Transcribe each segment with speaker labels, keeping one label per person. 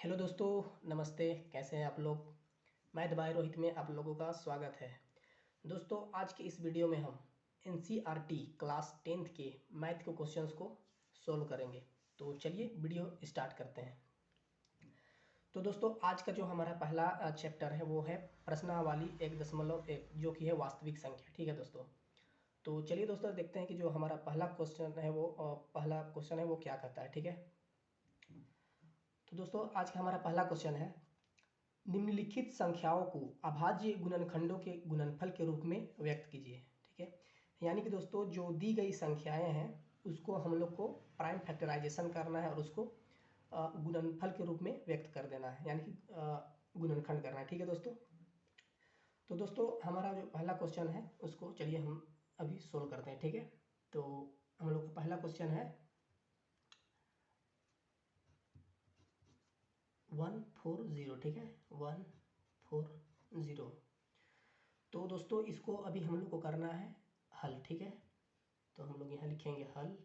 Speaker 1: Hello दोस्तों, नमस्ते। कैसे हैं आप लोग। मैं दबाए रोहित में आप लोगों का स्वागत है। दोस्तों, आज के इस वीडियो में हम एनसीईआरटी क्लास 10th के मैथ के क्वेश्चंस को सोल्व करेंगे। तो चलिए वीडियो स्टार्ट करते हैं। तो दोस्तों, आज का जो हमारा पहला चैप्टर है वो है प्रश्नावली 1.1, जो कि है वास्तविक संख्या। ठीक है दोस्तों। तो चलिए दोस्तों, देखते हैं कि जो हमारा पहला क्वेश्चन है वो क्या कहता है। ठीक है। तो दोस्तों, आज का हमारा पहला क्वेश्चन है, निम्नलिखित संख्याओं को अभाज्य गुणनखंडों के गुणनफल के रूप में व्यक्त कीजिए। ठीक है। यानी कि दोस्तों, जो दी गई संख्याएं हैं उसको हम लोग को प्राइम फैक्टराइजेशन करना है और उसको गुणनफल के रूप में व्यक्त कर देना है, यानी कि गुणनखंड करना है। ठीक है दोस्तों। तो दोस्तों, हमारा जो पहला क्वेश्चन है उसको चलिए हम अभी सोल्व करते हैं। ठीक है। तो हम लोग का पहला क्वेश्चन है 140। ठीक है, 140। तो दोस्तों, इसको अभी हम लोग को करना है हल। ठीक है। तो हम लोग यहाँ लिखेंगे हल,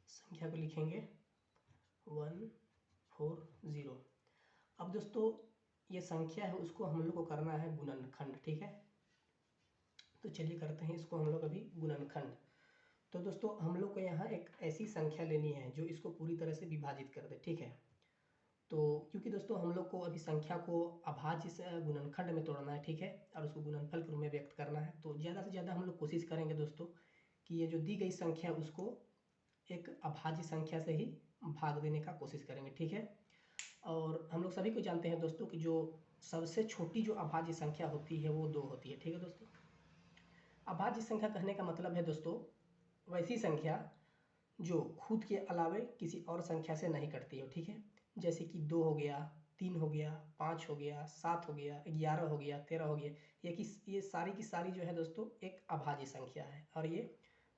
Speaker 1: संख्या को लिखेंगे 140। अब दोस्तों, ये संख्या है उसको हम लोग को करना है गुणनखंड। ठीक है। तो चलिए करते हैं इसको हम लोग अभी गुणनखंड। तो दोस्तों, हम लोग को यहाँ एक ऐसी संख्या लेनी है जो इसको पूरी तरह से विभाजित कर दे। ठीक है। तो क्योंकि दोस्तों हम लोग को अभी संख्या को अभाज्य से गुणनखंड में तोड़ना है। ठीक है। और उसको गुणनफल के रूप में व्यक्त करना है। तो ज़्यादा से ज़्यादा हम लोग कोशिश करेंगे दोस्तों कि ये जो दी गई संख्या है उसको एक अभाज्य संख्या से ही भाग देने का कोशिश करेंगे। ठीक है। और हम लोग सभी को जानते हैं दोस्तों कि जो सबसे छोटी जो अभाज्य संख्या होती है वो 2 होती है। ठीक है दोस्तों। अभाज्य संख्या कहने का मतलब है दोस्तों वैसी संख्या जो खुद के अलावे किसी और संख्या से नहीं कटती हो। ठीक है। जैसे कि 2 हो गया, 3 हो गया, 5 हो गया, 7 हो गया, 11 हो गया, 13 हो गया। ये सारी की सारी जो है दोस्तों एक अभाज्य संख्या है और ये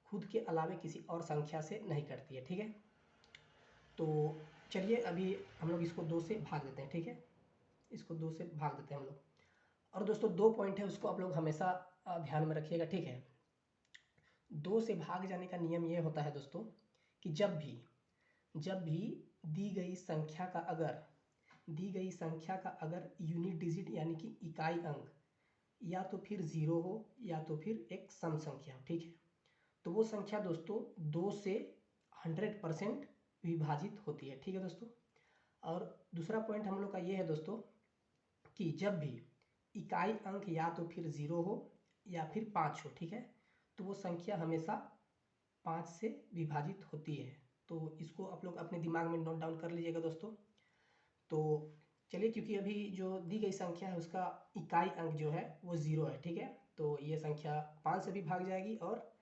Speaker 1: खुद के अलावे किसी और संख्या से नहीं कटती है। ठीक है। तो चलिए अभी हम लोग इसको 2 से भाग देते हैं। ठीक है। इसको 2 से भाग देते हैं हम लोग। और दोस्तों 2 पॉइंट है उसको आप लोग हमेशा ध्यान में रखिएगा। ठीक है। 2 से भाग जाने का नियम ये होता है दोस्तों कि जब भी दी गई संख्या का अगर यूनिट डिजिट यानी कि इकाई अंक या तो फिर 0 हो या तो फिर एक सम संख्या हो। ठीक है। तो वो संख्या दोस्तों 2 से 100% विभाजित होती है। ठीक है दोस्तों। और दूसरा पॉइंट हम लोग का ये है दोस्तों कि जब भी इकाई अंक या तो फिर 0 हो या फिर 5 हो। ठीक है। तो वो संख्या हमेशा 5 से विभाजित होती है। तो इसको आप लोग अपने दिमाग में नोट डाउन कर लीजिएगा दोस्तों। तो चलिए, क्योंकि अभी जो दी गई संख्या है उसका इकाई अंक जो है वो 0 है। ठीक है। तो ये संख्या 5 से भी भाग जाएगी और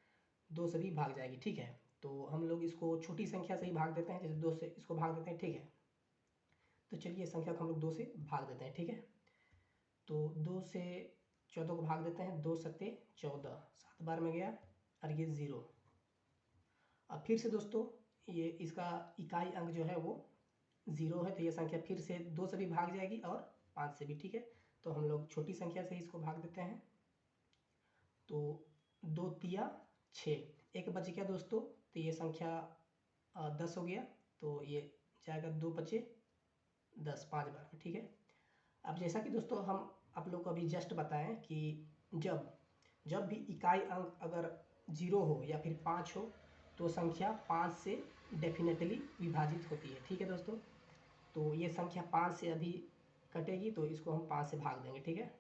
Speaker 1: 2 से भी भाग जाएगी। ठीक है। तो हम लोग इसको छोटी संख्या से ही भाग देते हैं, जैसे 2 से इसको भाग देते हैं। ठीक है। तो चलिए संख्या को हम लोग 2 से भाग देते हैं। ठीक है। तो 2 से 14 को भाग देते हैं। 2 सत्ते 14, 7 बार में गया और ये 0। अब फिर से दोस्तों ये इसका इकाई अंक जो है वो 0 है, तो ये संख्या फिर से 2 से भी भाग जाएगी और 5 से भी। ठीक है। तो हम लोग छोटी संख्या से ही इसको भाग देते हैं। तो 2 तिया 6, एक बच गया दोस्तों। तो ये संख्या 10 हो गया। तो ये जाएगा 2 बचे 10, 5 बार में। ठीक है। अब जैसा कि दोस्तों हम आप लोग को अभी जस्ट बताएं कि जब भी इकाई अंक अगर 0 हो या फिर 5 हो तो संख्या 5 से डेफिनेटली विभाजित होती है। ठीक है दोस्तों। तो ये संख्या 5 से अभी कटेगी तो इसको हम 5 से भाग देंगे। ठीक है।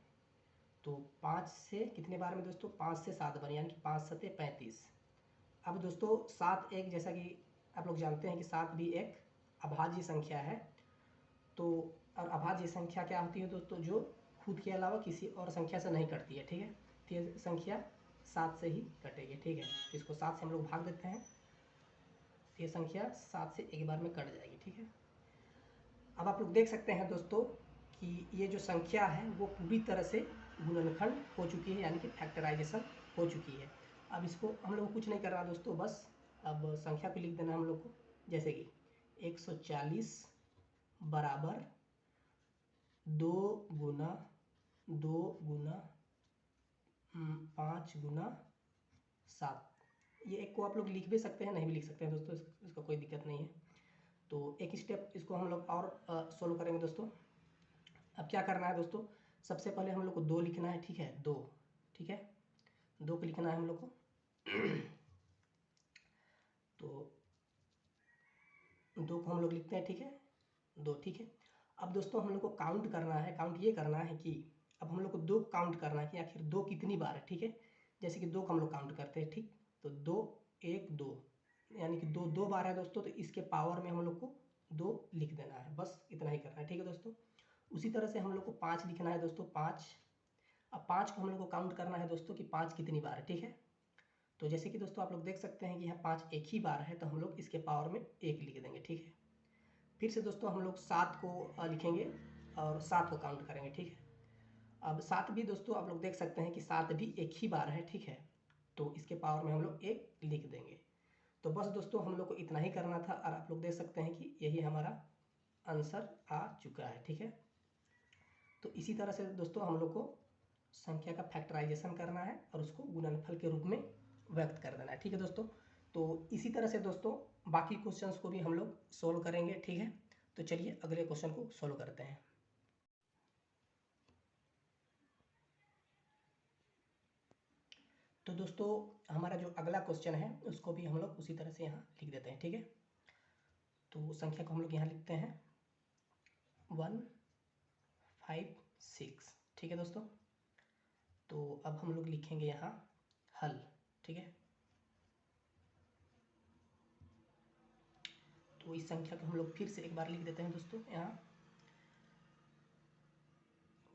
Speaker 1: तो 5 से कितने बार में दोस्तों, 5 से 7 बार, यानी कि 5 सत्ते 35। अब दोस्तों 7 एक, जैसा कि आप लोग जानते हैं कि 7 भी एक अभाज्य संख्या है। तो और अभाज्य संख्या क्या होती है दोस्तों, जो खुद के अलावा किसी और संख्या से नहीं कटती है। ठीक है। तो ये संख्या 7 से ही कटेगी। ठीक है। तो इसको 7 से हम लोग भाग देते हैं। तो ये संख्या 7 से एक बार में कट जाएगी। ठीक है। अब आप लोग देख सकते हैं दोस्तों कि ये जो संख्या है वो पूरी तरह से गुणनखंड हो चुकी है, यानी कि फैक्टराइजेशन हो चुकी है। अब इसको हम लोग को कुछ नहीं करना दोस्तों, बस अब संख्या को लिख देना हम लोग को, जैसे कि 140 बराबर 2 गुना 2 गुना 5 गुना 7। ये एक को आप लोग लिख भी सकते हैं, नहीं भी लिख सकते हैं दोस्तों, इसका कोई दिक्कत नहीं है। तो एक स्टेप इसको हम लोग और सोल्व करेंगे दोस्तों। अब क्या करना है दोस्तों, सबसे पहले हम लोग को 2 लिखना है, ठीक है, 2, ठीक है, 2 को लिखना है हम लोग को। तो 2 को हम लोग लिखते हैं, ठीक है, 2, ठीक है। अब दोस्तों हम लोग को काउंट करना है, काउंट ये करना है कि अब हम लोग को 2 काउंट करना है कि आखिर 2 कितनी बार है, ठीक है। जैसे कि 2 को हम लोग काउंट करते हैं, ठीक, तो 2 1 2, यानी कि 2 बार है दोस्तों, तो इसके पावर में हम लोग को 2 लिख देना है, बस इतना ही करना है, ठीक है दोस्तों। उसी तरह से हम लोग को 5 लिखना है दोस्तों, 5। अब 5 को हम लोग को काउंट करना है दोस्तों कि 5 कितनी बार है, ठीक है। तो जैसे कि दोस्तों आप लोग देख सकते हैं कि यहाँ 5 एक ही बार है, तो हम लोग इसके पावर में 1 लिख देंगे, ठीक है। फिर से दोस्तों हम लोग 7 को लिखेंगे और 7 को काउंट करेंगे, ठीक है। अब 7 भी दोस्तों आप लोग देख सकते हैं कि 7 भी एक ही बार है, ठीक है, तो इसके पावर में हम लोग 1 लिख देंगे। तो बस दोस्तों हम लोग को इतना ही करना था और आप लोग देख सकते हैं कि यही हमारा आंसर आ चुका है, ठीक है। तो इसी तरह से दोस्तों हम लोग को संख्या का फैक्टराइजेशन करना है और उसको गुणनफल के रूप में व्यक्त कर देना है, ठीक है दोस्तों। तो इसी तरह से दोस्तों बाकी क्वेश्चंस को भी हम लोग सोल्व करेंगे, ठीक है। तो चलिए अगले क्वेश्चन को सोल्व करते हैं। तो दोस्तों हमारा जो अगला क्वेश्चन है उसको भी हम लोग उसी तरह से यहाँ लिख देते हैं, ठीक है। तो संख्या को हम लोग यहाँ लिखते हैं 1 5 6, ठीक है दोस्तों। तो अब हम लोग लिखेंगे यहाँ हल, ठीक है। तो इस संख्या को हम लोग फिर से एक बार लिख देते हैं दोस्तों, यहाँ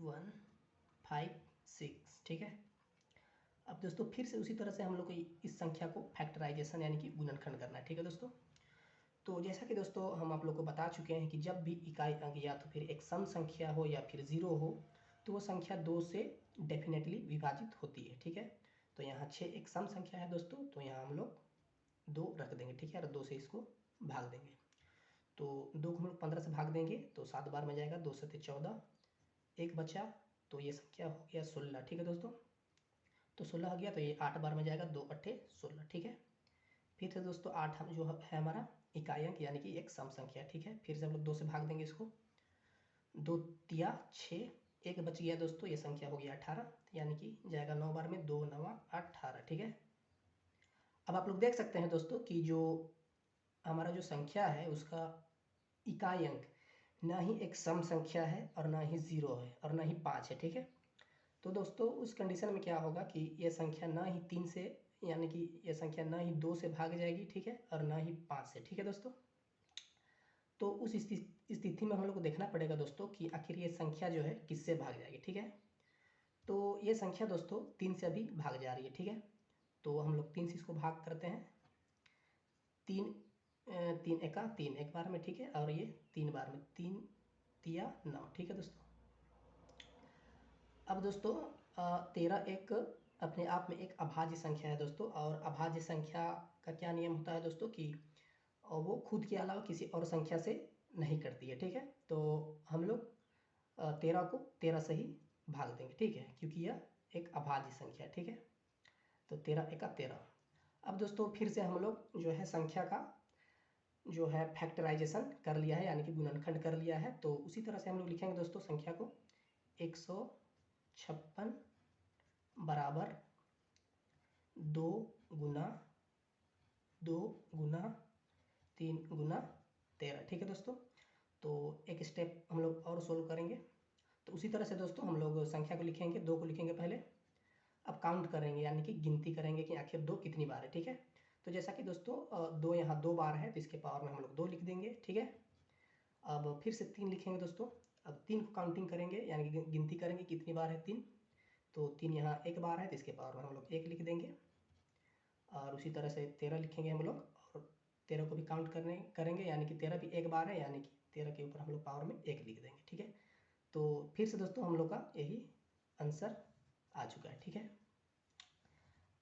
Speaker 1: 1 5 6, ठीक है। अब दोस्तों फिर से उसी तरह से हम लोग को इस संख्या को फैक्टराइजेशन यानी कि गुणनखंड करना है, ठीक है दोस्तों। तो जैसा कि दोस्तों हम आप लोग को बता चुके हैं कि जब भी इकाई अंक या तो फिर एक सम संख्या हो या फिर 0 हो, तो वो संख्या 2 से डेफिनेटली विभाजित होती है, ठीक है। तो यहाँ 6 एक सम संख्या है दोस्तों, तो यहाँ हम लोग 2 रख देंगे, ठीक है, और 2 से इसको भाग देंगे। तो 2 को हम लोग 15 से भाग देंगे तो 7 बार में जाएगा, 2 7 14, 1 बचा, तो ये संख्या हो गया 16, ठीक है दोस्तों। तो 16 हो गया तो ये 8 बार में जाएगा, 2 8 16, ठीक है। फिर से दोस्तों 8 हम जो है हमारा इकाई अंक यानी कि एक सम संख्या, ठीक है। फिर से हम लोग 2 से भाग देंगे इसको, 2 तिया 6, 1 बच गया दोस्तों, ये संख्या हो गया 18, यानी कि जाएगा 9 बार में, 2 9 18, ठीक है। अब आप लोग देख सकते हैं दोस्तों कि जो हमारा जो संख्या है उसका इकाई अंक ना ही एक सम संख्या है और ना ही 0 है और ना ही 5 है, ठीक है। तो दोस्तों उस कंडीशन में क्या होगा कि ये संख्या ना ही 3 से यानी कि ये संख्या ना ही 2 से भाग जाएगी, ठीक है, और ना ही 5 से, ठीक है दोस्तों। तो उस स्थिति में हम लोग को देखना पड़ेगा दोस्तों कि आखिर ये संख्या जो है किससे भाग जाएगी, ठीक है। तो ये संख्या दोस्तों 3 से अभी भाग जा रही है, ठीक है। तो हम लोग 3 से इसको भाग करते हैं, 3 3 एका 3 एक बार में, ठीक है, और ये 3 बार में, 3 तिया 9, ठीक है दोस्तों। अब दोस्तों 13 एक अपने आप में एक अभाज्य संख्या है दोस्तों, और अभाज्य संख्या का क्या नियम होता है दोस्तों कि वो खुद के अलावा किसी और संख्या से नहीं करती है, ठीक है। तो हम लोग 13 को 13 से ही भाग देंगे, ठीक है, क्योंकि यह एक अभाज्य संख्या है, ठीक है। तो 13 एका 13। अब दोस्तों फिर से हम लोग जो है संख्या का जो है फैक्टराइजेशन कर लिया है यानी कि गुणनखंड कर लिया है। तो उसी तरह से हम लोग लिखेंगे दोस्तों संख्या को 156 बराबर 2 गुना 2 गुना 3 गुना 13, ठीक है दोस्तों। तो एक स्टेप हम लोग और सोल्व करेंगे। तो उसी तरह से दोस्तों हम लोग संख्या को लिखेंगे, 2 को लिखेंगे पहले, अब काउंट करेंगे यानी कि गिनती करेंगे कि आखिर 2 कितनी बार है, ठीक है। तो जैसा कि दोस्तों 2 यहाँ 2 बार है तो इसके पावर में हम लोग 2 लिख देंगे, ठीक है। अब फिर से 3 लिखेंगे दोस्तों, अब 3 को काउंटिंग करेंगे यानी कि गिनती करेंगे कितनी बार है 3, तो 3 यहाँ 1 बार है तो इसके पावर में हम लोग 1 लिख देंगे। और उसी तरह से 13 लिखेंगे हम लोग, और 13 को भी काउंट करेंगे यानी कि 13 भी 1 बार है, यानी कि 13 के ऊपर हम लोग पावर में 1 लिख देंगे, ठीक है। तो फिर से दोस्तों हम लोग का यही आंसर आ चुका है, ठीक है।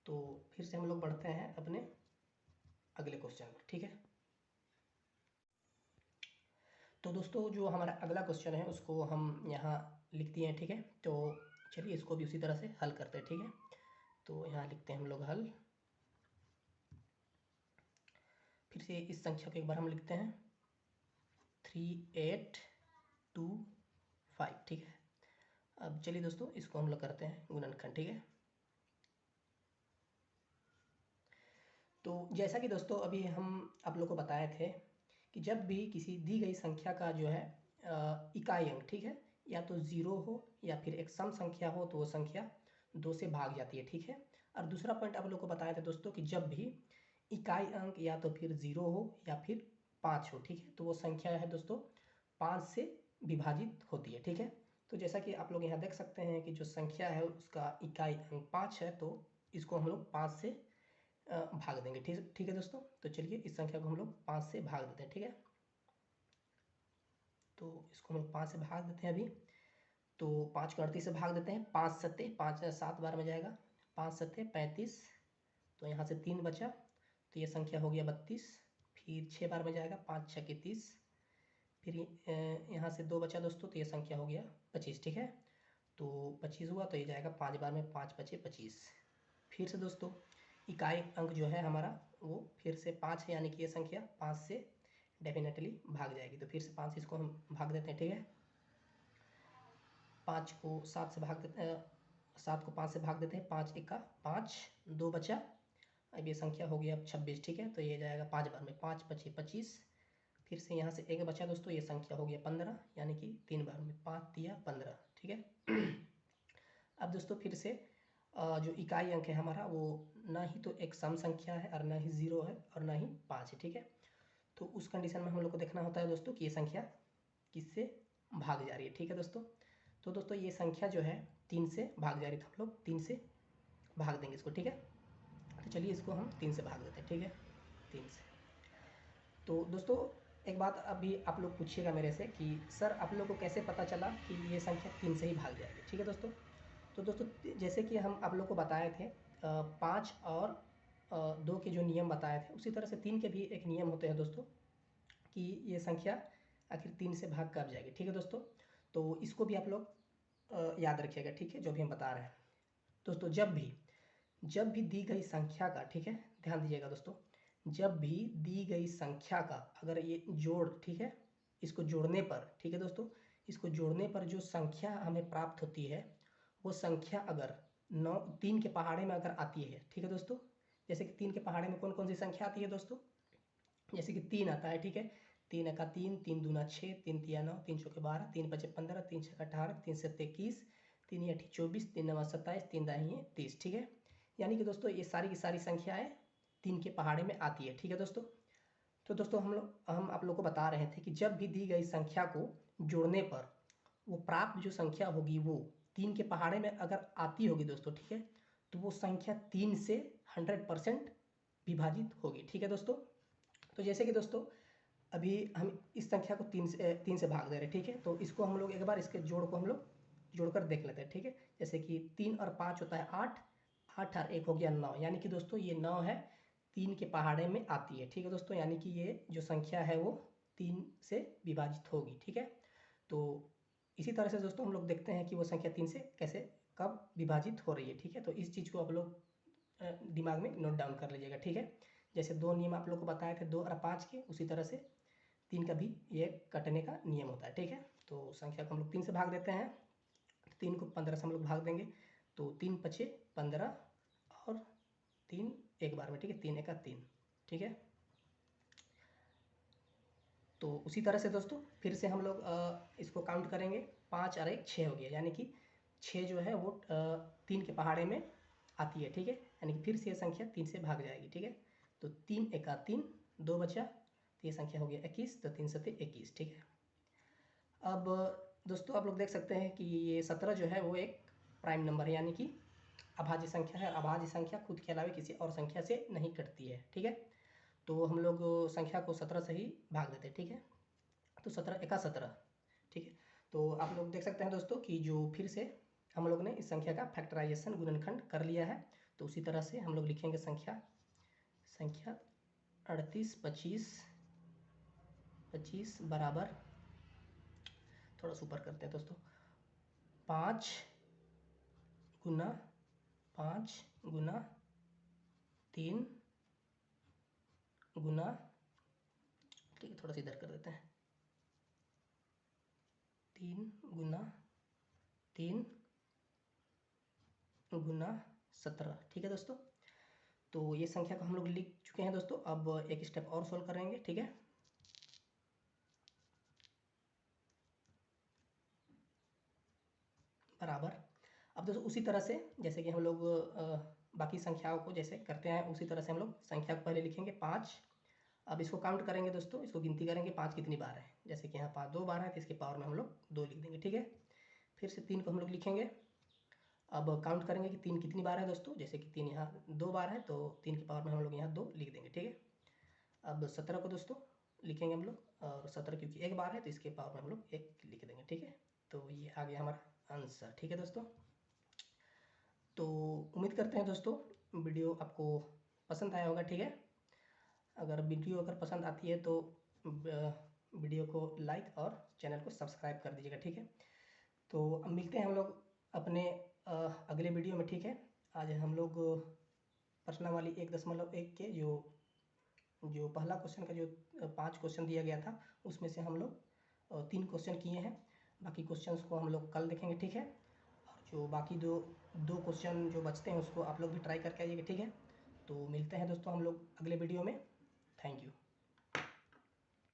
Speaker 1: तो फिर से हम लोग बढ़ते हैं अपने अगले क्वेश्चन पर, ठीक है। तो दोस्तों जो हमारा अगला क्वेश्चन है उसको हम यहाँ लिख दिए हैं, ठीक है। तो चलिए इसको भी उसी तरह से हल करते हैं, ठीक है। तो यहाँ लिखते हैं हम लोग हल, फिर से इस संख्या को एक बार हम लिखते हैं 3825, ठीक है। अब चलिए दोस्तों इसको हम लोग करते हैं गुणनखंड, ठीक है। तो जैसा कि दोस्तों अभी हम आप लोग को बताए थे कि जब भी किसी दी गई संख्या का जो है इकाई अंक, ठीक है, या तो 0 हो या फिर एक सम संख्या हो तो वो संख्या 2 से भाग जाती है, ठीक है। और दूसरा पॉइंट आप लोग को बताया था दोस्तों कि जब भी इकाई अंक या तो फिर 0 हो या फिर 5 हो, ठीक है, तो वो संख्या है दोस्तों 5 से विभाजित होती है, ठीक है। तो जैसा कि आप लोग यहाँ देख सकते हैं कि जो संख्या है उसका इकाई अंक 5 है, तो इसको हम लोग 5 से भाग देंगे, ठीक है दोस्तों। तो चलिए इस संख्या को हम लोग 5 से भाग देते हैं, ठीक है। तो इसको हम लोग 5 से भाग देते हैं अभी। तो 5 को 38 से भाग देते हैं, 5 सत्ते 5 7 बार में जाएगा, 5 सत्ते 35, तो यहाँ से 3 बचा, तो ये संख्या हो गया 32। फिर 6 बार में जाएगा, 5 6 30, फिर यहाँ से 2 बचा दोस्तों, तो ये संख्या हो गया 25, ठीक है। तो 25 हुआ, तो ये जाएगा 5 बार में, 5 बचे 25। फिर से दोस्तों इकाई अंक जो है हमारा वो फिर से 5 है, यानी कि ये संख्या 5 से डेफिनेटली भाग जाएगी। तो फिर से 5 से इसको हम भाग देते हैं, ठीक है। 5 को 7 से भाग देते हैं, 7 को 5 से भाग देते हैं, 5 1 5, 2 बचा, अब ये संख्या हो गया अब 26, ठीक है। तो ये जाएगा 5 बार में, 5 बचे 25। फिर से यहाँ से 1 बचा दोस्तों, ये संख्या हो गया 15, यानी कि 3 बार में, 5 तिया 15, ठीक है। अब दोस्तों फिर से जो इकाई अंक है हमारा वो ना ही तो एक सम संख्या है और ना ही 0 है और ना ही 5 है, ठीक है। तो उस कंडीशन में हम लोग को देखना होता है दोस्तों कि ये संख्या किससे भाग जा रही है, ठीक है दोस्तों। तो दोस्तों ये संख्या जो है 3 से भाग जा रही है, तो हम लोग 3 से भाग देंगे इसको, ठीक है। तो चलिए इसको हम 3 से भाग देते हैं, ठीक है, 3 से। तो दोस्तों एक बात अभी आप लोग पूछिएगा मेरे से कि सर आप लोग को कैसे पता चला कि ये संख्या 3 से ही भाग जाएगी, ठीक है दोस्तों। तो दोस्तों जैसे कि हम आप लोग को बताए थे 5 और 2 के जो नियम बताए थे, उसी तरह से 3 के भी एक नियम होते हैं दोस्तों कि ये संख्या आखिर 3 से भाग कब जाएगी, ठीक है दोस्तों। तो इसको भी आप लोग याद रखिएगा, ठीक है, जो भी हम बता रहे हैं दोस्तों। जब भी दी गई संख्या का, ठीक है, ध्यान दीजिएगा दोस्तों, जब भी दी गई संख्या का अगर ये जोड़, ठीक है, इसको जोड़ने पर, ठीक है दोस्तों, इसको जोड़ने पर जो संख्या हमें प्राप्त होती है वो संख्या अगर 3 के पहाड़े में अगर आती है, ठीक है दोस्तों, जैसे कि 3 के पहाड़े में कौन कौन सी संख्या आती है दोस्तों, जैसे कि 3 आता है, ठीक है, 3 एका 3, 3 दूना 6, 3 तिया 9, 3 चौके 12, 3 पचे 15, 3 छक्का 18, 3 सत्ते 21, 3 अठी 24, 3 नवा 27, 3 दाहिए 30, ठीक है। यानी कि दोस्तों ये सारी की सारी संख्याएं 3 के पहाड़े में आती है, ठीक है दोस्तों। तो दोस्तों हम आप लोग को बता रहे थे कि जब भी दी गई संख्या को जोड़ने पर वो प्राप्त जो संख्या होगी वो 3 के पहाड़े में अगर आती होगी दोस्तों, ठीक है, तो वो संख्या 3 से 100% विभाजित होगी, ठीक है दोस्तों। तो जैसे कि दोस्तों अभी हम इस संख्या को 3 से भाग दे रहे हैं, ठीक है। तो इसको हम लोग एक बार इसके जोड़ को हम लोग जोड़कर देख लेते हैं, ठीक है। जैसे कि 3 और 5 होता है 8, 8 और 1 हो गया 9, यानी कि दोस्तों ये 9 है, 3 के पहाड़े में आती है, ठीक है दोस्तों। यानी कि ये जो संख्या है वो 3 से विभाजित होगी, ठीक है। तो इसी तरह से दोस्तों हम लोग देखते हैं कि वो संख्या 3 से कैसे कब विभाजित हो रही है, ठीक है। तो इस चीज़ को आप लोग दिमाग में नोट डाउन कर लीजिएगा, ठीक है। जैसे 2 नियम आप लोग को बताए थे 2 और 5 के, उसी तरह से 3 का भी ये कटने का नियम होता है, ठीक है। तो संख्या को हम लोग 3 से भाग देते हैं, 3 को 15 से हम लोग भाग देंगे, तो 3 पचे 15 और 3 एक बार में, ठीक है, 3 एका 3, ठीक है। तो उसी तरह से दोस्तों फिर से हम लोग इसको काउंट करेंगे, 5 और 1 6 हो गया, यानी कि 6 जो है वो 3 के पहाड़े में आती है, ठीक है। यानी कि फिर से ये संख्या 3 से भाग जाएगी, ठीक है। तो 3 एका 3, 2 बचा, तो ये संख्या हो गया 21, तो 3 सत्ते 21, ठीक है। अब दोस्तों आप लोग देख सकते हैं कि ये 17 जो है वो एक प्राइम नंबर है, यानी कि अभाज्य संख्या है। अभाज्य संख्या खुद के अलावा किसी और संख्या से नहीं कटती है, ठीक है। तो हम लोग संख्या को 17 से ही भाग देते हैं, ठीक है। तो 17 एका 17, ठीक है। तो आप लोग देख सकते हैं दोस्तों कि जो फिर से हम लोग ने इस संख्या का फैक्टराइजेशन गुणनखंड कर लिया है। तो उसी तरह से हम लोग लिखेंगे संख्या 38 25 बराबर, थोड़ा सा ऊपर करते हैं दोस्तों, 5 गुना 5 गुना 3 गुना, ठीक है, थोड़ा सा इधर कर देते हैं, 3 गुना 3 गुना 17, ठीक है दोस्तों। तो ये संख्या को हम लोग लिख चुके हैं दोस्तों। अब एक स्टेप और सोल्व करेंगे, ठीक है। बराबर। अब दोस्तों उसी तरह से जैसे कि हम लोग बाकी संख्याओं को जैसे करते हैं, उसी तरह से हम लोग संख्या को पहले लिखेंगे 5। अब इसको काउंट करेंगे दोस्तों, इसको गिनती करेंगे 5 कितनी बार है। जैसे कि यहाँ 5 2 बार है तो इसके पावर में हम लोग 2 लिख देंगे, ठीक है। फिर से 3 को हम लोग लिखेंगे। अब काउंट करेंगे कि 3 कितनी बार है दोस्तों। जैसे कि 3 यहाँ 2 बार है तो 3 के पावर में हम लोग यहाँ 2 लिख देंगे, ठीक है। अब 17 को दोस्तों लिखेंगे हम लोग, और 17 क्योंकि एक बार है तो इसके पावर में हम लोग 1 लिख देंगे, ठीक है। तो ये आ गया हमारा आंसर, ठीक है दोस्तों। तो उम्मीद करते हैं दोस्तों वीडियो आपको पसंद आया होगा, ठीक है। अगर वीडियो पसंद आती है तो वीडियो को लाइक और चैनल को सब्सक्राइब कर दीजिएगा, ठीक है। तो अब मिलते हैं हम लोग अपने अगले वीडियो में, ठीक है। आज हम लोग प्रश्नावली 1.1 के जो पहला क्वेश्चन का जो 5 क्वेश्चन दिया गया था उसमें से हम लोग 3 क्वेश्चन किए हैं। बाकी क्वेश्चंस को हम लोग कल देखेंगे, ठीक है। और जो बाकी दो क्वेश्चन जो बचते हैं उसको आप लोग भी ट्राई करके आइएगा, ठीक है। तो मिलते हैं दोस्तों हम लोग अगले वीडियो में। Thank you.